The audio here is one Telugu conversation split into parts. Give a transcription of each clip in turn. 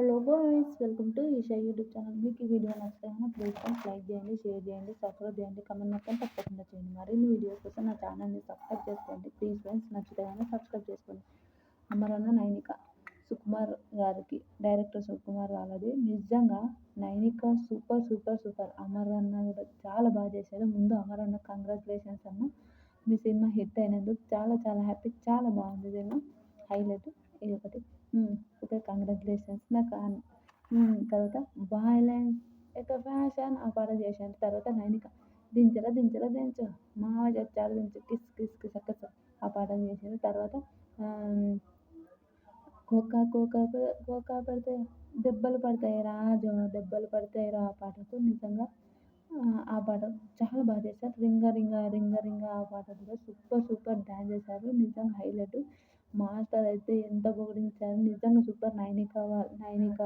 Hello boys, welcome to Eesha YouTube channel. మీకు ఈ వీడియో నచ్చితే ప్లీజ్ ఫ్రెండ్స్ లైక్ చేయండి, షేర్ చేయండి, సబ్స్క్రైబ్ చేయండి, కమెంట్ మాత్రం తప్పకుండా చేయండి. మరిన్ని వీడియోస్ కోసం నా ఛానల్ని సబ్స్క్రైబ్ చేసుకోండి. ప్లీజ్ ఫ్రెండ్స్, నచ్చితే సబ్స్క్రైబ్ చేసుకోండి. అమరన్న నైనిక సుకుమార్ గారికి, డైరెక్టర్ సుకుమార్ వాళ్ళది. నిజంగా Nainika super super super. Amaranna కూడా చాలా బాగా చేశాడు. ముందు అమరన్న కంగ్రాచులేషన్స్ అన్న, మీ సినిమా హిట్ అయినందుకు చాలా చాలా హ్యాపీ. చాలా బాగుంది సినిమా, హైలైట్ ఇది ఒకటి. Okay, congratulations. నాకు తర్వాత వైలెన్స్ ఒక ఫ్యాషన్ ఆ పాట చేశాను. తర్వాత నైనిక దించరా దించరా దించు మావ చచ్చాడు దించు కిస్ కిస్ కిస్ అక్క ఆ పాట చేశాను. తర్వాత కోకా కోకా కోకా పడితే దెబ్బలు పడతాయి రాజు, దెబ్బలు పడతాయి రా ఆ పాటకు నిజంగా ఆ పాట చాలా బాగా చేశారు. రింగ రింగ రింగ రింగ ఆ పాట కూడా సూపర్ సూపర్ డ్యాన్స్ చేశారు. నిజంగా హైలైట్. మాస్టర్ అయితే ఎంత పొగిడించారు, నిజంగా సూపర్. నైనిక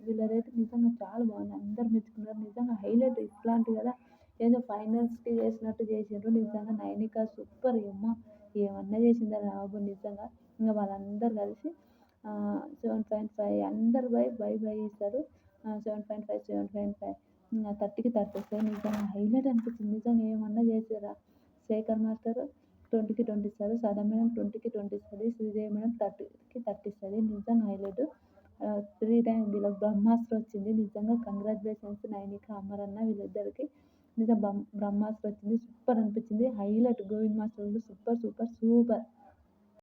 వీళ్ళదైతే నిజంగా చాలా బాగుంది, అందరు మెచ్చుకున్నారు. నిజంగా హైలైట్. ఇట్లాంటి కదా ఏదో ఫైనల్స్కి చేసినట్టు చేసిండ్రు. నిజంగా నైనిక సూపర్. ఏమన్నా చేసిందా రాబు నిజంగా. ఇంకా వాళ్ళందరూ కలిసి 7.5 అందరు బై ఇస్తారు. 7.5 7.5 30కి 30 ఇస్తారు. నిజంగా హైలైట్ అనిపించింది. నిజంగా ఏమన్నా చేసారా. శేఖర్ మాస్టర్ 20కి 20 ఇస్తారు, సదా మేడం 20కి 20 ఇస్తుంది, శ్రీదేవి మేడం 30కి 30 ఇస్తుంది. నిజంగా హైలైట్. 3 టైమ్స్ వీళ్ళకి బ్రహ్మాస్త్రం వచ్చింది. నిజంగా కంగ్రాచులేషన్స్ నైనిక అమరన్న వీళ్ళిద్దరికి. నిజంగా బ్రహ్మాస్త్రం వచ్చింది, సూపర్ అనిపించింది, highlight. Govind master super super super.